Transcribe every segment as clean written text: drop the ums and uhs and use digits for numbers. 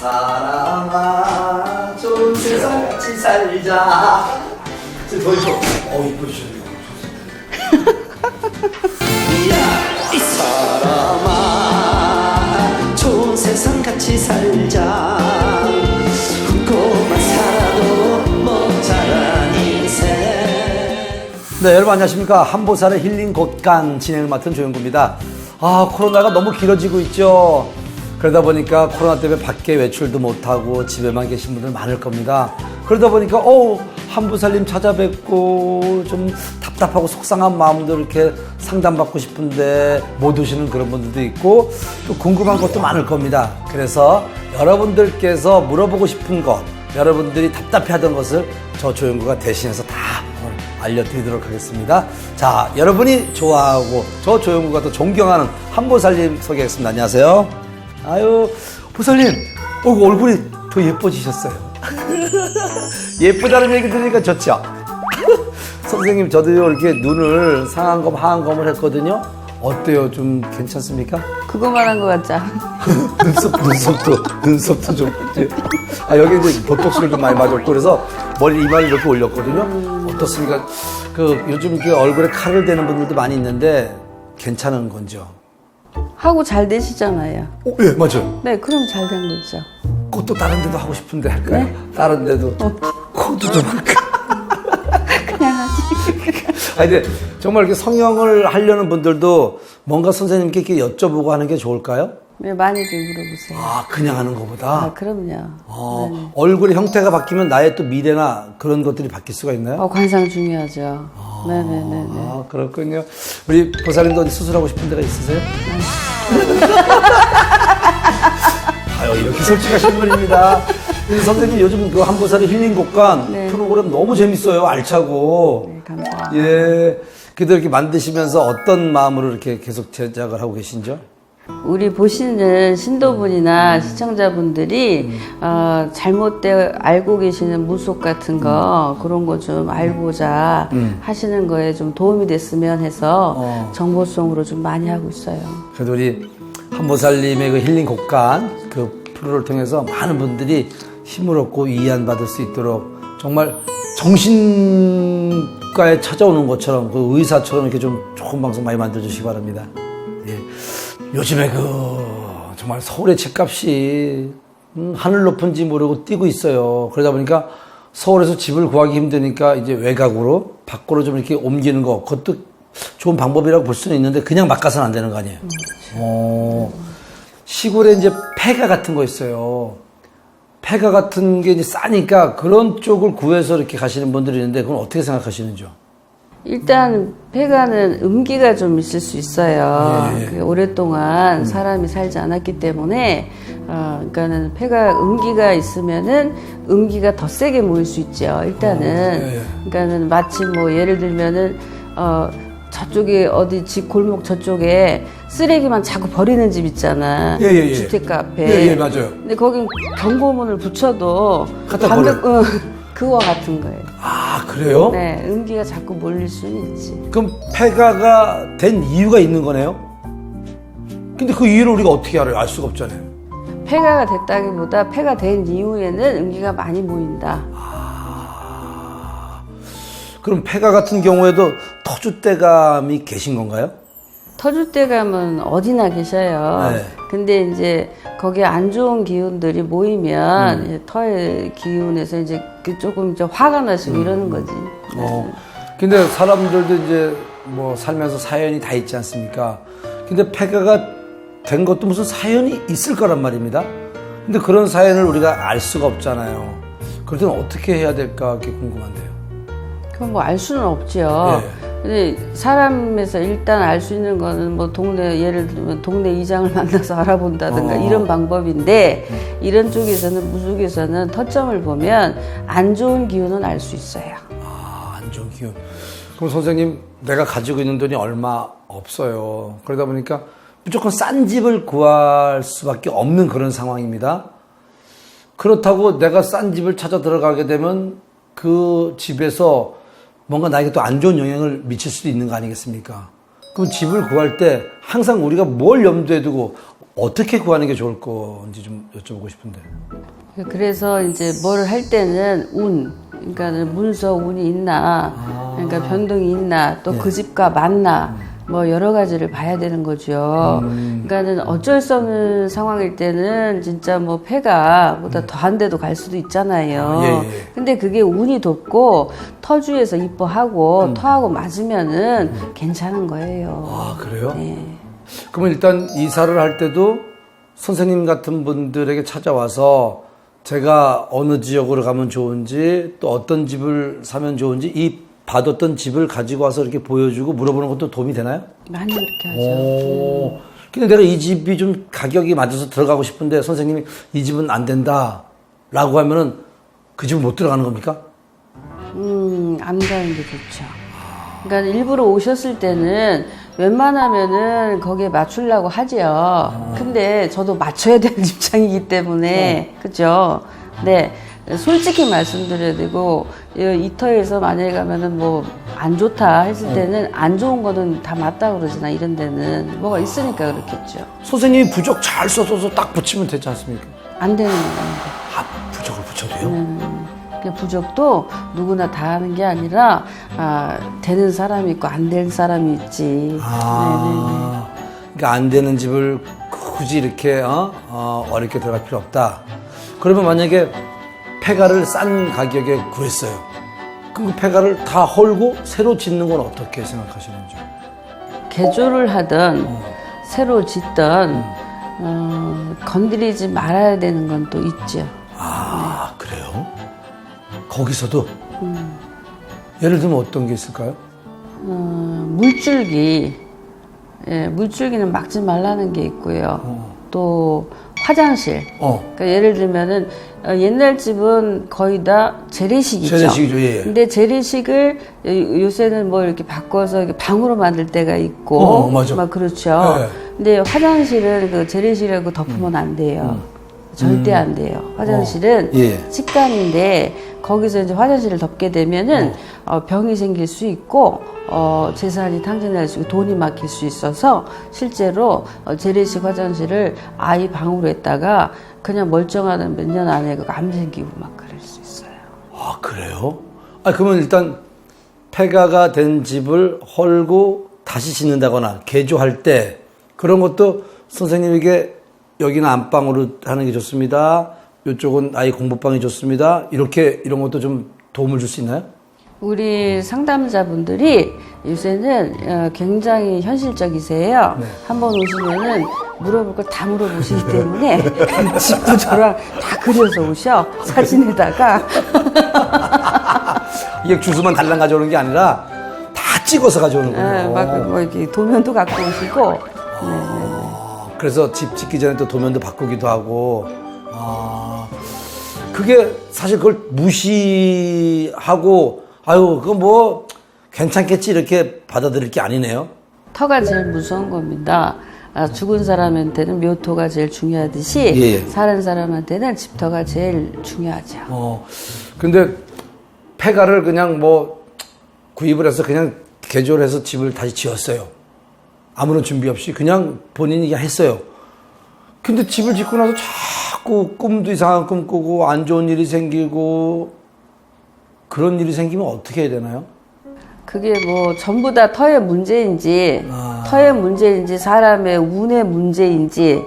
사랑아 좋은 세상 같이 살자. 더 이뻐. 이뻐지셨네요. 이 사람아 좋은 세상 같이 살자. 웃고만 살아도 모자란 인생. 네, 여러분 안녕하십니까. 한보살의 힐링 곳간 진행을 맡은 조영구입니다. 코로나가 너무 길어지고 있죠. 그러다 보니까 코로나 때문에 밖에 외출도 못하고 집에만 계신 분들 많을 겁니다. 그러다 보니까 한보살님 찾아뵙고 좀 답답하고 속상한 마음도 이렇게 상담받고 싶은데 못 오시는 그런 분들도 있고 또 궁금한 것도 많을 겁니다. 그래서 여러분들께서 물어보고 싶은 것, 여러분들이 답답해하던 것을 저 조영구가 대신해서 다 오늘 알려드리도록 하겠습니다. 자, 여러분이 좋아하고 저 조영구가 또 존경하는 한보살님 소개하겠습니다. 안녕하세요. 아유, 보살님, 얼굴이 더 예뻐지셨어요. 예쁘다는 얘기 들으니까 좋죠? 선생님, 저도요, 이렇게 눈을 상안검, 하안검을 했거든요. 어때요? 좀 괜찮습니까? 그거만 한 것 같지 않아? 눈썹도 좀. 여기 이제 보톡스를 좀 많이 맞았고, 그래서 머리 이마를 이렇게 올렸거든요. 어떻습니까? 요즘 이렇게 얼굴에 칼을 대는 분들도 많이 있는데, 괜찮은 건지요? 하고 잘 되시잖아요. 예, 맞아요. 네, 그럼 잘 된 거죠. 또 다른 데도 하고 싶은데 할까요? 네? 다른 데도. 코도 좀 할까요? 그냥 하지. 근데 정말 이렇게 성형을 하려는 분들도 뭔가 선생님께 이렇게 여쭤보고 하는 게 좋을까요? 네, 많이들 물어보세요. 그냥 하는 것보다? 그럼요. 네. 얼굴의 형태가 바뀌면 나의 또 미래나 그런 것들이 바뀔 수가 있나요? 관상 중요하죠. 네네네. 그렇군요. 우리 보살님도 어디 수술하고 싶은 데가 있으세요? 이렇게 솔직하신 분입니다. 선생님 요즘 그 한보살의 힐링 곳간 네. 프로그램 너무 재밌어요. 알차고. 네, 감사합니다. 예. 그래도 이렇게 만드시면서 어떤 마음으로 이렇게 계속 제작을 하고 계신죠? 우리 보시는 신도분이나 시청자분들이 잘못되어 알고 계시는 무속 같은 거 그런 거 좀 알고자 하시는 거에 좀 도움이 됐으면 해서 정보성으로 좀 많이 하고 있어요. 그래도 우리 한보살님의 그 힐링 곳간 그 프로를 통해서 많은 분들이 힘을 얻고 위안받을 수 있도록 정말 정신과에 찾아오는 것처럼 그 의사처럼 이렇게 좀 좋은 방송 많이 만들어주시기 바랍니다. 예. 요즘에 정말 서울의 집값이 하늘 높은지 모르고 뛰고 있어요. 그러다 보니까 서울에서 집을 구하기 힘드니까 이제 외곽으로 밖으로 좀 이렇게 옮기는 거 그것도 좋은 방법이라고 볼 수는 있는데 그냥 막 가서는 안 되는 거 아니에요? 시골에 이제 폐가 같은 거 있어요. 폐가 같은 게 이제 싸니까 그런 쪽을 구해서 이렇게 가시는 분들이 있는데 그건 어떻게 생각하시는지요? 일단 폐가는 음기가 좀 있을 수 있어요. 예. 오랫동안 사람이 살지 않았기 때문에 그러니까는 폐가 음기가 있으면은 음기가 더 세게 모일 수 있죠. 일단은 그러니까는 마치 뭐 예를 들면은 저쪽에 어디 집 골목 저쪽에 쓰레기만 자꾸 버리는 집 있잖아. 주택가 앞에. 예, 맞아요. 근데 거긴 경고문을 붙여도 갖다 버려. 그와 같은 거예요. 그래요? 네, 음기가 자꾸 몰릴 수는 있지. 그럼 폐가가 된 이유가 있는 거네요? 근데 그 이유를 우리가 어떻게 알아요? 알 수가 없잖아요. 폐가가 됐다기보다 폐가 된 이후에는 음기가 많이 모인다. 그럼 폐가 같은 경우에도 터줏대감이 계신 건가요? 터줏대감은 어디나 계셔요. 네. 근데 이제 거기에 안 좋은 기운들이 모이면 이제 터의 기운에서 이제 조금 이제 화가 나시고 이러는 거지. 근데 사람들도 이제 뭐 살면서 사연이 다 있지 않습니까? 근데 폐가가 된 것도 무슨 사연이 있을 거란 말입니다. 근데 그런 사연을 우리가 알 수가 없잖아요. 그럴 때는 어떻게 해야 될까 그게 궁금한데요. 그건 뭐 알 수는 없죠. 근데 사람에서 일단 알 수 있는 거는 뭐 예를 들면 동네 이장을 만나서 알아본다든가 이런 방법인데 이런 쪽에서는 무속에서는 터점을 보면 안 좋은 기운은 알 수 있어요. 안 좋은 기운. 그럼 선생님 내가 가지고 있는 돈이 얼마 없어요. 그러다 보니까 무조건 싼 집을 구할 수밖에 없는 그런 상황입니다. 그렇다고 내가 싼 집을 찾아 들어가게 되면 그 집에서 뭔가 나에게 또 안 좋은 영향을 미칠 수도 있는 거 아니겠습니까? 그럼 집을 구할 때 항상 우리가 뭘 염두에 두고 어떻게 구하는 게 좋을 건지 좀 여쭤보고 싶은데. 그래서 이제 뭐를 할 때는 그러니까 문서 운이 있나, 그러니까 변동이 있나, 또 그 집과 맞나, 뭐 여러 가지를 봐야 되는 거죠. 그러니까는 어쩔 수 없는 상황일 때는 진짜 뭐 폐가 보다 더한 데도 갈 수도 있잖아요. 근데 그게 운이 돋고 터주에서 이뻐하고 터하고 맞으면은 괜찮은 거예요. 아, 그래요? 네. 그러면 일단 이사를 할 때도 선생님 같은 분들에게 찾아와서 제가 어느 지역으로 가면 좋은지 또 어떤 집을 사면 좋은지 이 받았던 집을 가지고 와서 이렇게 보여주고 물어보는 것도 도움이 되나요? 많이 그렇게 하죠. 근데 내가 이 집이 좀 가격이 맞아서 들어가고 싶은데 선생님이 이 집은 안 된다 라고 하면은 그 집은 못 들어가는 겁니까? 안 가는 게 좋죠. 그러니까 일부러 오셨을 때는 웬만하면은 거기에 맞추려고 하죠. 근데 저도 맞춰야 되는 입장이기 때문에, 그죠? 네. 솔직히 말씀드려야 되고, 이 터에서 만약에 가면은 뭐, 안 좋다 했을 때는 안 좋은 거는 다 맞다 그러잖아, 이런 데는. 뭐가 있으니까 그렇겠죠. 선생님이 부적 잘 써서 딱 붙이면 되지 않습니까? 안 되는 거예요. 아, 부적을 붙여도요? 그 부적도 누구나 다 하는 게 아니라 되는 사람이 있고 안 되는 사람이 있지. 네네네. 그러니까 안 되는 집을 굳이 이렇게 어렵게 들어갈 필요 없다. 그러면 만약에 폐가를 싼 가격에 구했어요. 그럼 그 폐가를 다 헐고 새로 짓는 건 어떻게 생각하시는지? 개조를 하든 새로 짓든 건드리지 말아야 되는 건 또 있죠. 아, 그래요? 거기서도? 예를 들면 어떤 게 있을까요? 물줄기. 예, 물줄기는 막지 말라는 게 있고요. 또 화장실. 그러니까 예를 들면은 옛날 집은 거의 다 재래식이죠. 재래식이죠, 예. 근데 재래식을 요새는 뭐 이렇게 바꿔서 이렇게 방으로 만들 때가 있고, 맞아. 막 그렇죠. 네. 근데 화장실을 그 재래식이라고 덮으면 안 돼요. 절대 안 돼요. 화장실은 식당인데 거기서 이제 화장실을 덮게 되면은 병이 생길 수 있고 재산이 탕진할 수 있고 돈이 막힐 수 있어서 실제로 재래식 화장실을 아이 방으로 했다가 그냥 멀쩡한 몇 년 안에 암 생기고 막 그럴 수 있어요. 아, 그래요? 아, 그러면 일단 폐가가 된 집을 헐고 다시 짓는다거나 개조할 때 그런 것도 선생님에게 여기는 안방으로 하는 게 좋습니다. 이쪽은 아이 공부방이 좋습니다. 이런 것도 좀 도움을 줄 수 있나요? 우리 상담자분들이 요새는 굉장히 현실적이세요. 네. 한번 오시면은 물어볼 걸 다 물어보시기 때문에 집도 저랑 다 그려서 오셔. 사진에다가. 이게 주소만 달랑 가져오는 게 아니라 다 찍어서 가져오는군요. 막 뭐 이렇게 도면도 갖고 오시고. 네. 그래서 집 짓기 전에 또 도면도 바꾸기도 하고. 그게 사실 그걸 무시하고 아유 그거 뭐 괜찮겠지 이렇게 받아들일 게 아니네요. 터가 제일 무서운 겁니다. 죽은 사람한테는 묘토가 제일 중요하듯이 사는 사람한테는 집터가 제일 중요하죠. 근데 폐가를 그냥 뭐 구입을 해서 그냥 개조를 해서 집을 다시 지었어요. 아무런 준비 없이 그냥 본인이 그냥 했어요. 근데 집을 짓고 나서 자꾸 꿈도 이상한 꿈 꾸고 안 좋은 일이 생기고 그런 일이 생기면 어떻게 해야 되나요? 그게 뭐 전부 다 터의 문제인지 터의 문제인지 사람의 운의 문제인지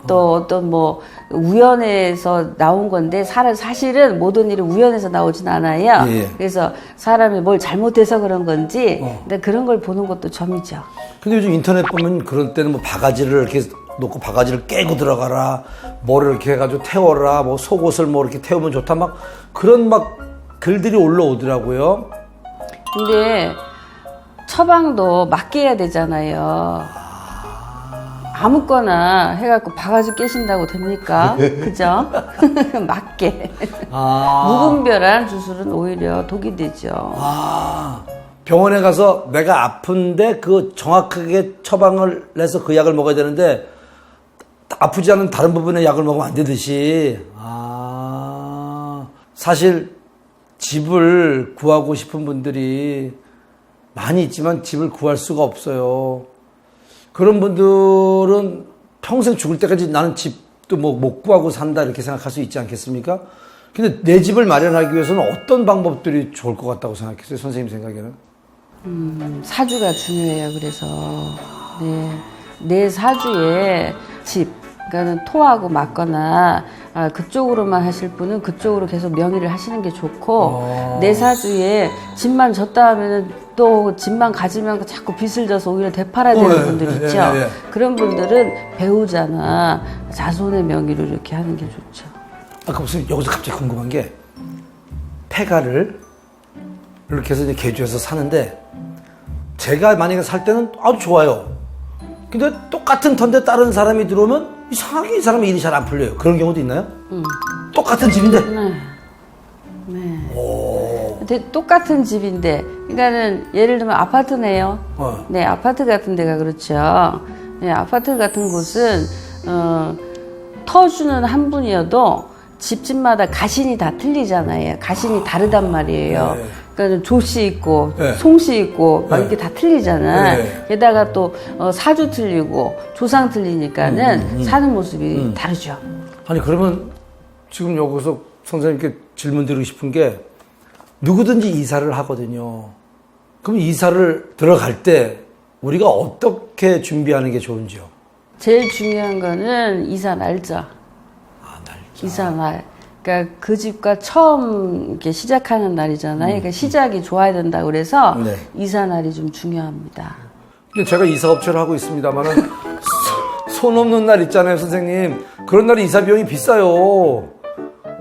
또 어떤 뭐 우연에서 나온 건데 사실은 모든 일이 우연에서 나오진 않아요. 그래서 사람이 뭘 잘못해서 그런 건지 근데 그런 걸 보는 것도 점이죠. 근데 요즘 인터넷 보면 그런 때는 뭐 바가지를 이렇게 놓고 바가지를 깨고 들어가라 뭐를 이렇게 해가지고 태워라 뭐 속옷을 뭐 이렇게 태우면 좋다 막 그런 막 글들이 올라오더라고요. 근데 처방도 맞게 해야 되잖아요. 아무거나 해갖고 바가지 깨신다고 됩니까? 그죠? 맞게. 무분별한 주술은 오히려 독이 되죠. 병원에 가서 내가 아픈데 그 정확하게 처방을 내서 그 약을 먹어야 되는데 아프지 않은 다른 부분의 약을 먹으면 안 되듯이. 사실 집을 구하고 싶은 분들이 많이 있지만 집을 구할 수가 없어요. 그런 분들은 평생 죽을 때까지 나는 집도 뭐 못 구하고 산다 이렇게 생각할 수 있지 않겠습니까? 근데 내 집을 마련하기 위해서는 어떤 방법들이 좋을 것 같다고 생각했어요, 선생님 생각에는? 사주가 중요해요. 그래서 내 사주에 집, 그러니까는 토하고 맞거나 그쪽으로만 하실 분은 그쪽으로 계속 명의를 하시는 게 좋고 내 사주에 집만 졌다 하면은 또 집만 가지면 자꾸 빚을 져서 오히려 되팔아야 되는 분들 있죠. 그런 분들은 배우자나 자손의 명의로 이렇게 하는 게 좋죠. 아까 무슨 여기서 갑자기 궁금한 게 폐가를 이렇게 해서 이제 개조해서 사는데 제가 만약에 살 때는 아주 좋아요. 근데 똑같은 턴데 다른 사람이 들어오면 이상하게 이 사람의 일이 잘 안 풀려요. 그런 경우도 있나요? 똑같은 집인데? 네. 근데 똑같은 집인데, 그러니까는 예를 들면 아파트네요. 네, 아파트 같은 데가 그렇죠. 네, 아파트 같은 곳은 터주는 한 분이어도 집집마다 가신이 다 틀리잖아요. 가신이 다르단 말이에요. 그러니까 조씨 있고 송씨 있고 막 이렇게 다 틀리잖아. 게다가 또 사주 틀리고 조상 틀리니까는 사는 모습이 다르죠. 아니 그러면 지금 여기서 선생님께 질문 드리고 싶은 게 누구든지 이사를 하거든요. 그럼 이사를 들어갈 때 우리가 어떻게 준비하는 게 좋은지요? 제일 중요한 거는 이사 날짜. 날짜. 이사 날. 그러니까 그 집과 처음 이렇게 시작하는 날이잖아요. 그러니까 시작이 좋아야 된다 그래서 이사 날이 좀 중요합니다. 근데 제가 이사업체를 하고 있습니다만은 손 없는 날 있잖아요, 선생님. 그런 날에 이사 비용이 비싸요.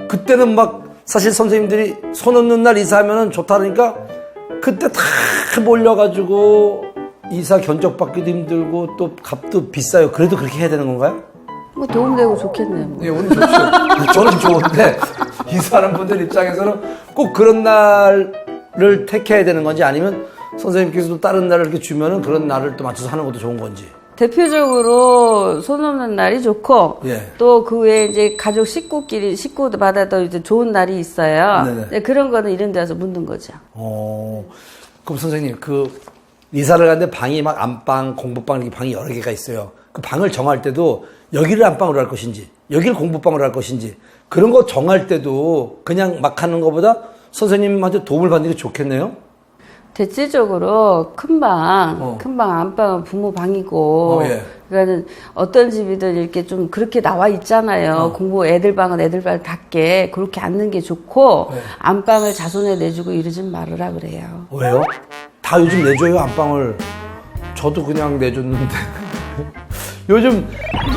그때는 막 사실 선생님들이 손 없는 날 이사하면 좋다 그러니까 그때 다 몰려가지고 이사 견적받기도 힘들고 또 값도 비싸요. 그래도 그렇게 해야 되는 건가요? 뭐 도움되고 좋겠네요. 뭐. 예, 오늘 좋죠. 저는 좋은데 이사하는 분들 입장에서는 꼭 그런 날을 택해야 되는 건지 아니면 선생님께서도 다른 날을 이렇게 주면은 그런 날을 또 맞춰서 하는 것도 좋은 건지. 대표적으로 손 없는 날이 좋고 또 그 외에 이제 가족 식구들마다 또 이제 좋은 날이 있어요. 네, 그런 거는 이런 데 와서 묻는 거죠. 그럼 선생님 그 이사를 가는데 방이 막 안방, 공부방 이렇게 방이 여러 개가 있어요. 그 방을 정할 때도 여기를 안방으로 할 것인지 여기를 공부방으로 할 것인지 그런 거 정할 때도 그냥 막 하는 것보다 선생님한테 도움을 받는 게 좋겠네요. 대체적으로 큰 방 안방은 부모 방이고, 그러니까는 어떤 집이든 이렇게 좀 그렇게 나와 있잖아요. 공부 애들 방은 애들 방답게 그렇게 앉는 게 좋고, 안방을 자손에 내주고 이러진 말으라 그래요. 왜요? 다 요즘 내줘요, 안방을. 저도 그냥 내줬는데. 요즘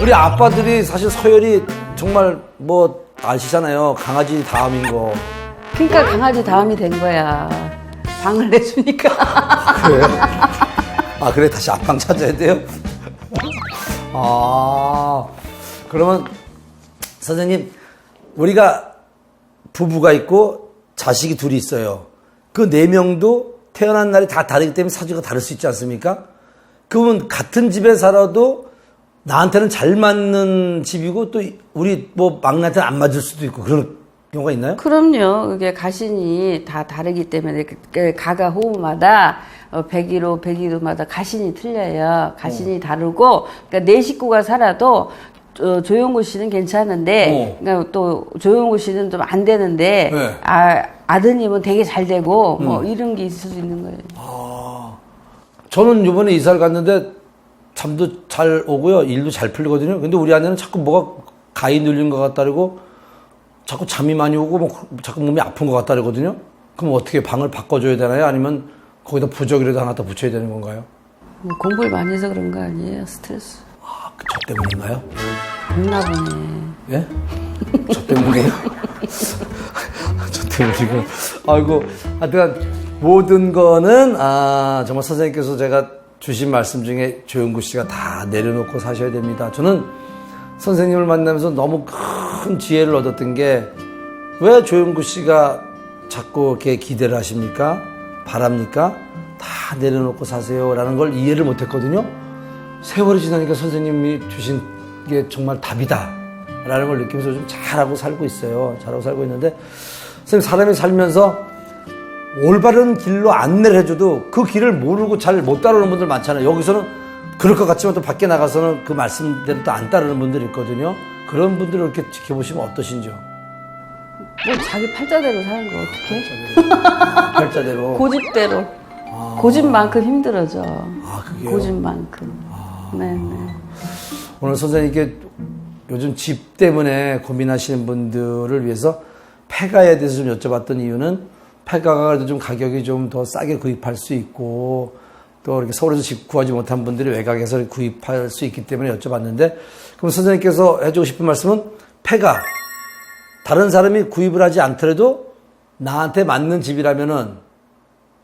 우리 아빠들이 사실 서열이 정말 뭐 아시잖아요. 강아지 다음인 거. 그러니까 강아지 다음이 된 거야. 방을 내주니까. 그래? 그래? 다시 앞방 찾아야 돼요? 그러면 선생님, 우리가 부부가 있고 자식이 둘이 있어요. 그 4명도 태어난 날이 다 다르기 때문에 사주가 다를 수 있지 않습니까? 그러면 같은 집에 살아도 나한테는 잘 맞는 집이고 또 우리 뭐 막내한테는 안 맞을 수도 있고 그런 경우가 있나요? 그럼요. 그게 가신이 다 다르기 때문에 가가 호흡마다 101호마다 가신이 틀려요. 가신이 다르고 그러니까 내 식구가 살아도 조용구 씨는 괜찮은데 그러니까 또 조용구 씨는 좀 안 되는데 아드님은 되게 잘 되고 뭐 이런 게 있을 수 있는 거예요. 저는 이번에 이사를 갔는데 잠도 잘 오고요. 일도 잘 풀리거든요. 근데 우리 아내는 자꾸 뭐가 가위 눌린 것 같다 그러고 자꾸 잠이 많이 오고 뭐 자꾸 몸이 아픈 것 같다 그러거든요. 그럼 어떻게 방을 바꿔줘야 되나요? 아니면 거기다 부적이라도 하나 더 붙여야 되는 건가요? 뭐 공부를 많이 해서 그런 거 아니에요? 스트레스. 저 때문인가요? 없나 보네. 예? 저 때문이에요? 저 때문이고. 아이고, 하여튼 모든 거는 정말 선생님께서 제가 주신 말씀 중에 조영구 씨가 다 내려놓고 사셔야 됩니다. 저는 선생님을 만나면서 너무 큰 지혜를 얻었던 게 왜 조영구 씨가 자꾸 이렇게 기대를 하십니까? 바랍니까? 다 내려놓고 사세요라는 걸 이해를 못했거든요. 세월이 지나니까 선생님이 주신 게 정말 답이다라는 걸 느끼면서 좀 잘하고 살고 있어요. 잘하고 살고 있는데 선생님 사람이 살면서 올바른 길로 안내를 해줘도 그 길을 모르고 잘 못 따라오는 분들 많잖아요. 여기서는 그럴 것 같지만 또 밖에 나가서는 그 말씀대로 또 안 따르는 분들이 있거든요. 그런 분들을 이렇게 지켜보시면 어떠신지요? 뭐 자기 팔자대로 사는 거 어떡해? 팔자대로. 고집대로. 고집만큼 힘들어져. 그게요? 고집만큼. 네네. 오늘 선생님께 요즘 집 때문에 고민하시는 분들을 위해서 폐가에 대해서 좀 여쭤봤던 이유는 폐가가 그래도 좀 가격이 좀 더 싸게 구입할 수 있고 또 이렇게 서울에서 집 구하지 못한 분들이 외곽에서 구입할 수 있기 때문에 여쭤봤는데 그럼 선생님께서 해주고 싶은 말씀은 폐가 다른 사람이 구입을 하지 않더라도 나한테 맞는 집이라면은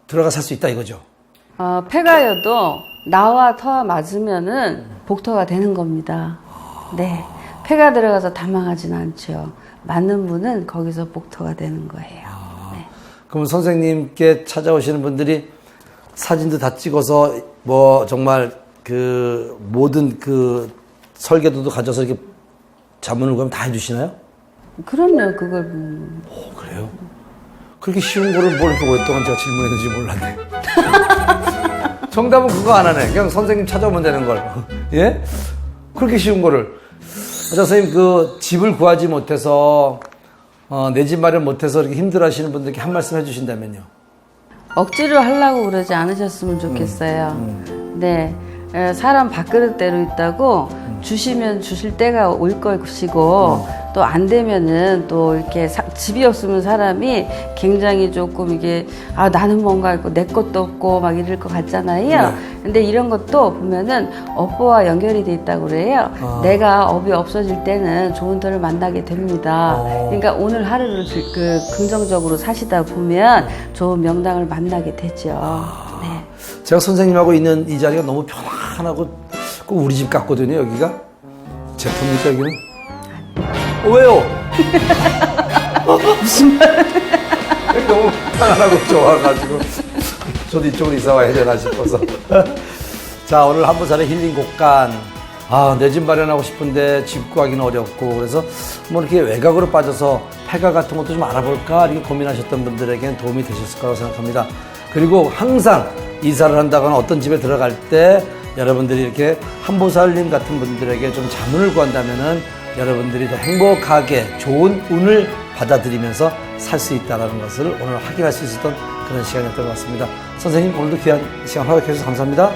들어가 살 수 있다 이거죠. 폐가여도 나와 터와 맞으면은 복터가 되는 겁니다. 네. 폐가 들어가서 다 망하진 않죠. 맞는 분은 거기서 복터가 되는 거예요. 네. 그럼 선생님께 찾아오시는 분들이 사진도 다 찍어서 뭐 정말 그 모든 그 설계도도 가져서 이렇게 자문을 구하면 다 해주시나요? 그럼요, 그걸. 그래요? 그렇게 쉬운 거를 뭘 이렇게 오랫동안 제가 질문했는지 몰랐네. 정답은 그거 안 하네. 그냥 선생님 찾아오면 되는 걸. 예? 그렇게 쉬운 거를. 선생님, 그 집을 구하지 못해서, 내 집 마련 못해서 이렇게 힘들어 하시는 분들께 한 말씀 해주신다면요. 억지로 하려고 그러지 않으셨으면 좋겠어요. 네. 사람 밥그릇대로 있다고 주시면 주실 때가 올 것이고 또 안 되면은 또 이렇게 집이 없으면 사람이 굉장히 조금 이게 나는 뭔가 있고 내 것도 없고 막 이럴 것 같잖아요. 네. 근데 이런 것도 보면은 업보와 연결이 돼 있다고 그래요. 내가 업이 없어질 때는 좋은 돈을 만나게 됩니다. 그러니까 오늘 하루를 긍정적으로 사시다 보면 좋은 명당을 만나게 되죠. 네. 제가 선생님하고 있는 이 자리가 너무 편안하고 꼭 우리 집 같거든요, 여기가. 제품입니까, 여기는? 왜요? 무슨 말? 너무 편안하고 좋아가지고 저도 이쪽으로 이사 와야 되나 싶어서. 자, 오늘 한보살의 힐링 곡간. 내 집 마련하고 싶은데 집 구하기는 어렵고 그래서 뭐 이렇게 외곽으로 빠져서 폐가 같은 것도 좀 알아볼까 이렇게 고민하셨던 분들에게는 도움이 되셨을 거라고 생각합니다. 그리고 항상 이사를 한다거나 어떤 집에 들어갈 때 여러분들이 이렇게 한보살님 같은 분들에게 좀 자문을 구한다면은 여러분들이 더 행복하게 좋은 운을 받아들이면서 살 수 있다는 것을 오늘 확인할 수 있었던 그런 시간이었던 것 같습니다. 선생님 오늘도 귀한 시간 허락해 주셔서 감사합니다.